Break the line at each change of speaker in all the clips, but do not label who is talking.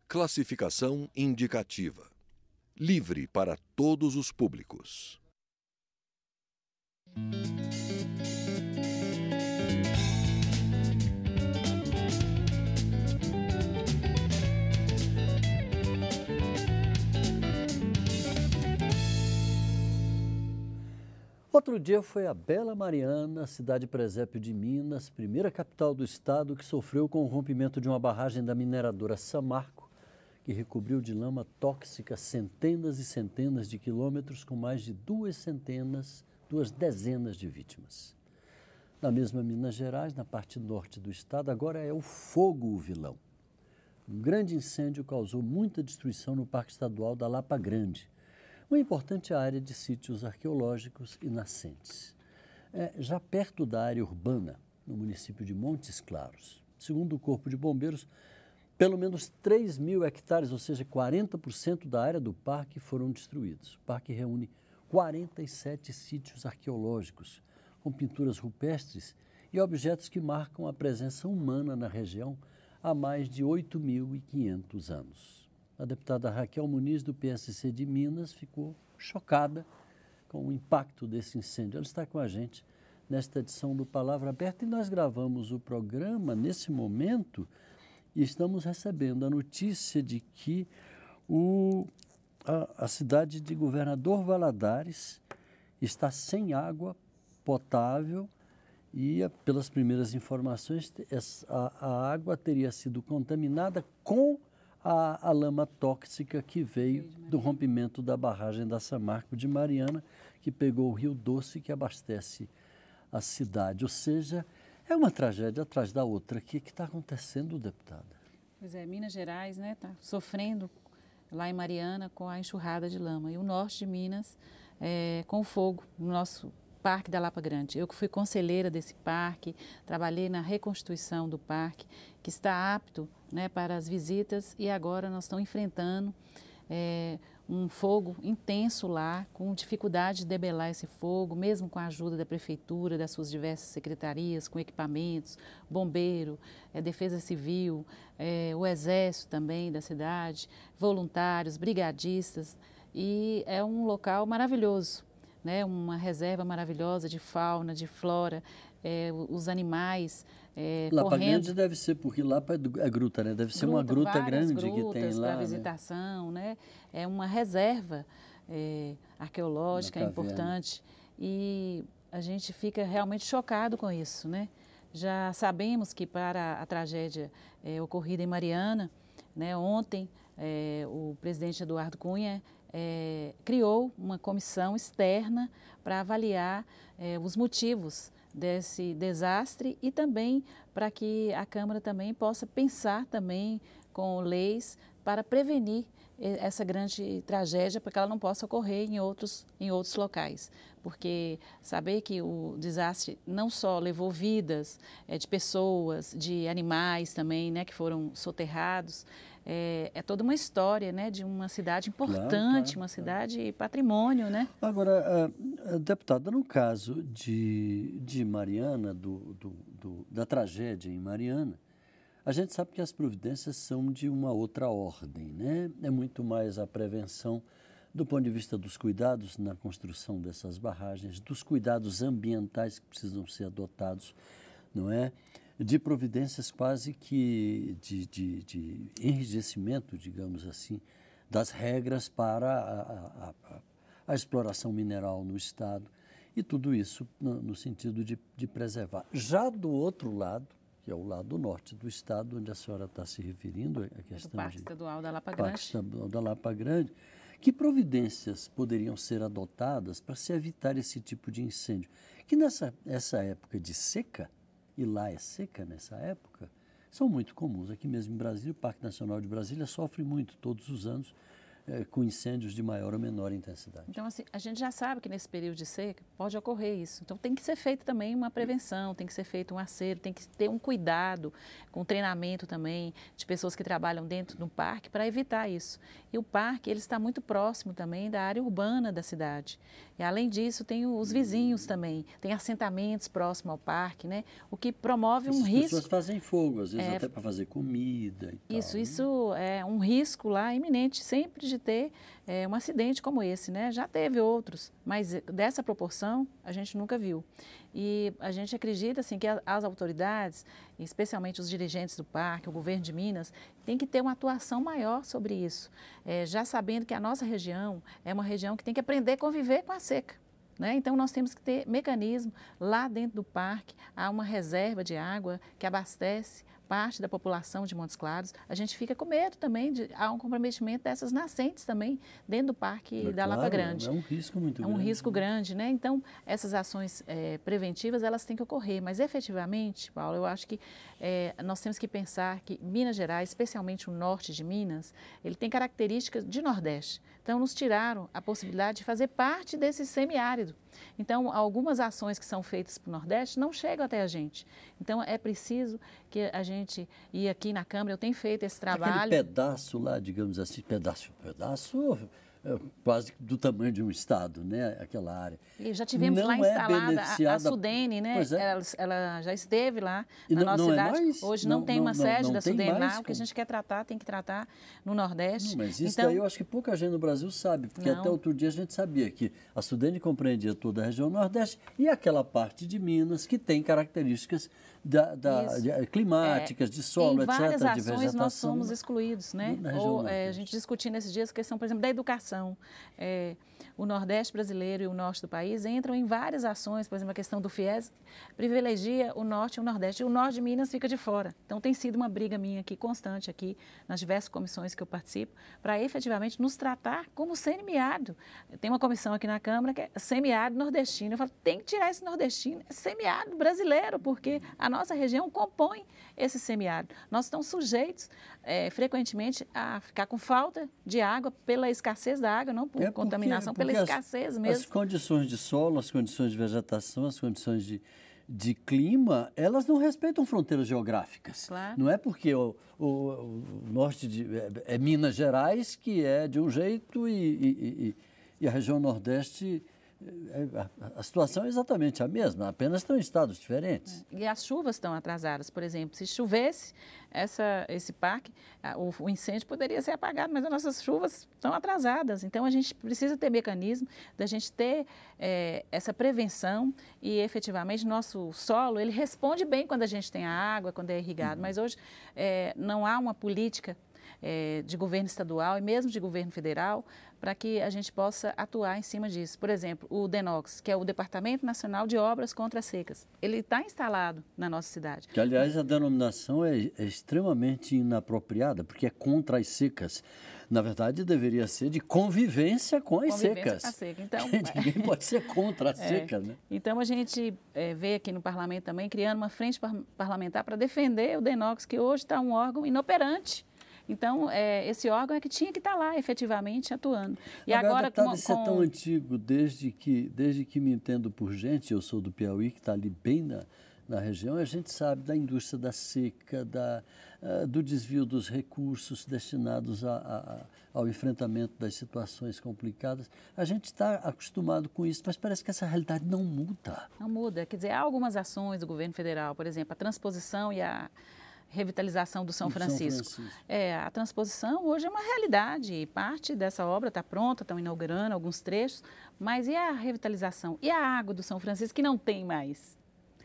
Classificação indicativa. Livre para todos os públicos.
Outro dia foi a bela Mariana, cidade presépio de Minas, primeira capital do estado que sofreu com o rompimento de uma barragem da mineradora Samarco, que recobriu de lama tóxica centenas e centenas de quilômetros com mais de duas dezenas de vítimas. Na mesma Minas Gerais, na parte norte do estado, agora é o fogo o vilão. Um grande incêndio causou muita destruição no Parque Estadual da Lapa Grande, uma importante área de sítios arqueológicos e nascentes. Já perto da área urbana, no município de Montes Claros, segundo o Corpo de Bombeiros, pelo menos 3.000 hectares, ou seja, 40% da área do parque foram destruídos. O parque reúne 47 sítios arqueológicos, com pinturas rupestres e objetos que marcam a presença humana na região há mais de 8.500 anos. A deputada Raquel Muniz, do PSC de Minas, ficou chocada com o impacto desse incêndio. Ela está com a gente nesta edição do Palavra Aberta e nós gravamos o programa nesse momento e estamos recebendo a notícia de que a cidade de Governador Valadares está sem água potável e, pelas primeiras informações, a água teria sido contaminada com a lama tóxica que veio do rompimento da barragem da Samarco de Mariana, que pegou o Rio Doce, que abastece a cidade. Ou seja, é uma tragédia atrás da outra. O que está acontecendo, deputada?
Pois é, Minas Gerais, né, está sofrendo lá em Mariana com a enxurrada de lama. E o norte de Minas com o fogo no nosso Parque da Lapa Grande. Eu que fui conselheira desse parque, trabalhei na reconstituição do parque, que está apto, né, para as visitas e agora nós estamos enfrentando um fogo intenso lá, com dificuldade de debelar esse fogo, mesmo com a ajuda da prefeitura, das suas diversas secretarias, com equipamentos, bombeiro, defesa civil, o exército também da cidade, voluntários, brigadistas, e é um local maravilhoso, né? Uma reserva maravilhosa de fauna, de flora, os animais
Lapa
correndo.
Grande deve ser, porque Lapa é gruta, né? Deve ser uma gruta grande que tem lá.
Para visitação, né? É uma reserva arqueológica importante e a gente fica realmente chocado com isso, né? Já sabemos que para a tragédia ocorrida em Mariana, né, ontem o presidente Eduardo Cunha criou uma comissão externa para avaliar os motivos desse desastre e também para que a Câmara também possa pensar também com leis para prevenir essa grande tragédia, para que ela não possa ocorrer em outros locais. Porque saber que o desastre não só levou vidas de pessoas, de animais também, né, que foram soterrados, é toda uma história, né, de uma cidade importante, claro, uma cidade patrimônio, né?
Agora, deputada, no caso de Mariana, da tragédia em Mariana, a gente sabe que as providências são de uma outra ordem, né? É muito mais a prevenção do ponto de vista dos cuidados na construção dessas barragens, dos cuidados ambientais que precisam ser adotados, não é? De providências quase que de enrijecimento, digamos assim, das regras para a exploração mineral no Estado e tudo isso no sentido de preservar. Já do outro lado, que é o lado norte do Estado, onde a senhora está se referindo, a questão
do Parque Estadual da Lapa Grande.
Parque Estadual da Lapa Grande, que providências poderiam ser adotadas para se evitar esse tipo de incêndio? Que essa época de seca, e lá é seca nessa época, são muito comuns. Aqui mesmo em Brasília, o Parque Nacional de Brasília sofre muito todos os anos com incêndios de maior ou menor intensidade.
Então, assim, a gente já sabe que nesse período de seca pode ocorrer isso. Então, tem que ser feita também uma prevenção, tem que ser feito um acero, tem que ter um cuidado com treinamento também de pessoas que trabalham dentro do parque para evitar isso. E o parque, ele está muito próximo também da área urbana da cidade. E, além disso, tem os vizinhos também, tem assentamentos próximos ao parque, né? O que promove um risco. As
pessoas fazem fogo, às vezes até para fazer comida e tal.
Isso é um risco lá iminente, sempre de ter um acidente como esse, né? Já teve outros, mas dessa proporção a gente nunca viu. E a gente acredita assim, que as autoridades, especialmente os dirigentes do parque, o governo de Minas, tem que ter uma atuação maior sobre isso, já sabendo que a nossa região é uma região que tem que aprender a conviver com a seca. Né? Então, nós temos que ter mecanismo lá dentro do parque, há uma reserva de água que abastece parte da população de Montes Claros. A gente fica com medo também há um comprometimento dessas nascentes também dentro do parque da Lapa Grande.
É um risco muito grande.
É um risco grande, né? Então, essas ações preventivas, elas têm que ocorrer. Mas, efetivamente, Paulo, eu acho que nós temos que pensar que Minas Gerais, especialmente o norte de Minas, ele tem características de Nordeste. Então, nos tiraram a possibilidade de fazer parte desse semiárido. Então, algumas ações que são feitas para o Nordeste não chegam até a gente. Então, é preciso que a gente, e aqui na Câmara, eu tenho feito esse trabalho.
Aquele pedaço lá, digamos assim, pedaço quase do tamanho de um estado, né? Aquela área.
E já tivemos lá instalada a Sudene, né? Ela já esteve lá na nossa cidade. Hoje não tem uma sede da Sudene lá. O que a gente quer tratar, tem que tratar no Nordeste.
Mas isso daí eu acho que pouca gente no Brasil sabe, porque até outro dia a gente sabia que a Sudene compreendia toda a região Nordeste e aquela parte de Minas que tem características climáticas, de solo, etc.
Em várias ações nós somos excluídos, né? Ou a gente discutiu nesses dias a questão, por exemplo, da educação. O Nordeste brasileiro e o Norte do país entram em várias ações, por exemplo, a questão do FIES privilegia o Norte e o Nordeste, e o Norte de Minas fica de fora. Então, tem sido uma briga minha aqui, constante aqui, nas diversas comissões que eu participo, para efetivamente nos tratar como semiárido. Tem uma comissão aqui na Câmara que é semiárido nordestino. Eu falo, tem que tirar esse nordestino, é semiárido brasileiro, porque a nossa região compõe esse semiárido. Nós estamos sujeitos, frequentemente, a ficar com falta de água pela escassez da água, não por contaminação, pela escassez mesmo.
As condições de solo, as condições de vegetação, as condições de clima, elas não respeitam fronteiras geográficas.
Claro.
Não é porque o norte é Minas Gerais que é de um jeito e a região Nordeste... A situação é exatamente a mesma, apenas estão em estados diferentes.
E as chuvas estão atrasadas, por exemplo. Se chovesse esse parque, o incêndio poderia ser apagado, mas as nossas chuvas estão atrasadas. Então, a gente precisa ter mecanismo da gente ter essa prevenção e, efetivamente, nosso solo, ele responde bem quando a gente tem a água, quando é irrigado. Mas hoje não há uma política de governo estadual e mesmo de governo federal para que a gente possa atuar em cima disso. Por exemplo, o DENOX, que é o Departamento Nacional de Obras contra as Secas, ele está instalado na nossa cidade.
Que, aliás, a denominação é extremamente inapropriada, porque é contra as secas. Na verdade, deveria ser de convivência com as secas.
Com a seca. Então,
ninguém pode ser contra a seca, né?
Então, a gente vê aqui no Parlamento também, criando uma frente parlamentar para defender o DENOX, que hoje está um órgão inoperante. Então, esse órgão é que tinha que estar lá, efetivamente, atuando. E agora,
isso é tão antigo, desde que me entendo por gente, eu sou do Piauí, que está ali bem na região, a gente sabe da indústria da seca, do desvio dos recursos destinados ao enfrentamento das situações complicadas. A gente está acostumado com isso, mas parece que essa realidade não muda.
Não muda. Quer dizer, há algumas ações do governo federal, por exemplo, a transposição e a revitalização do São Francisco. A transposição hoje é uma realidade e parte dessa obra está pronta, estão inaugurando alguns trechos, mas e a revitalização? E a água do São Francisco que não tem mais?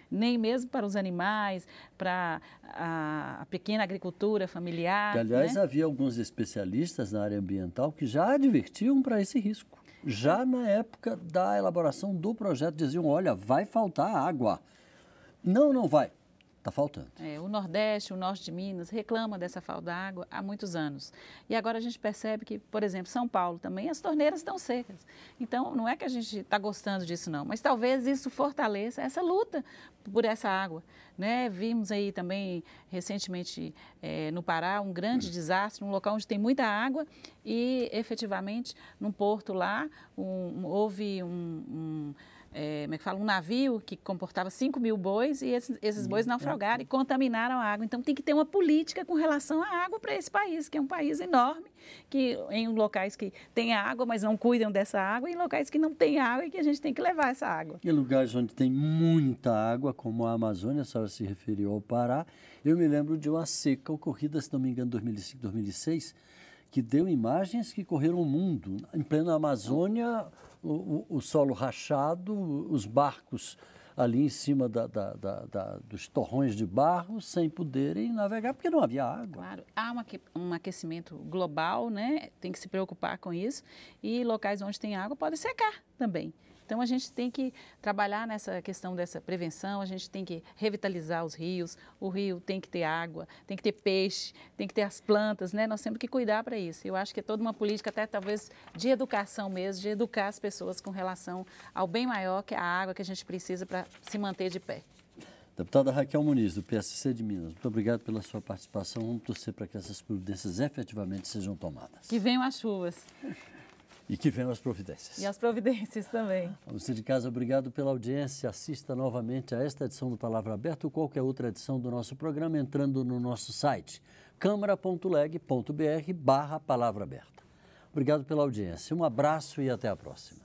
Nem mesmo para os animais, para a pequena agricultura familiar.
Que, aliás, havia alguns especialistas na área ambiental que já advertiam para esse risco. Já na época da elaboração do projeto diziam, olha, vai faltar água. Não vai. Está faltando.
O Nordeste, o Norte de Minas reclama dessa falta d'água há muitos anos. E agora a gente percebe que, por exemplo, São Paulo também, as torneiras estão secas. Então, não é que a gente está gostando disso, não, mas talvez isso fortaleça essa luta por essa água, né? Vimos aí também, recentemente, no Pará, um grande desastre, um local onde tem muita água e, efetivamente, num porto lá, houve um navio que comportava 5.000 bois e esses bois naufragaram e contaminaram a água. Então, tem que ter uma política com relação à água para esse país, que é um país enorme, que em locais que tem água, mas não cuidam dessa água, e em locais que não tem água e que a gente tem que levar essa água.
Em lugares onde tem muita água, como a Amazônia, a senhora se referiu ao Pará, eu me lembro de uma seca ocorrida, se não me engano, em 2005, 2006, que deu imagens que correram o mundo. Em plena Amazônia, o solo rachado, os barcos ali em cima dos torrões de barro, sem poderem navegar, porque não havia água.
Claro, há um aquecimento global, né? Tem que se preocupar com isso, e locais onde tem água podem secar também. Então, a gente tem que trabalhar nessa questão dessa prevenção, a gente tem que revitalizar os rios, o rio tem que ter água, tem que ter peixe, tem que ter as plantas, né? Nós temos que cuidar para isso. Eu acho que é toda uma política, até talvez de educação mesmo, de educar as pessoas com relação ao bem maior que é a água que a gente precisa para se manter de pé.
Deputada Raquel Muniz, do PSC de Minas, muito obrigado pela sua participação. Vamos torcer para que essas providências efetivamente sejam tomadas.
Que venham as chuvas.
E que venham as providências.
E as providências também.
A você de casa, obrigado pela audiência. Assista novamente a esta edição do Palavra Aberta ou qualquer outra edição do nosso programa entrando no nosso site câmara.leg.br/Palavra Aberta. Obrigado pela audiência. Um abraço e até a próxima.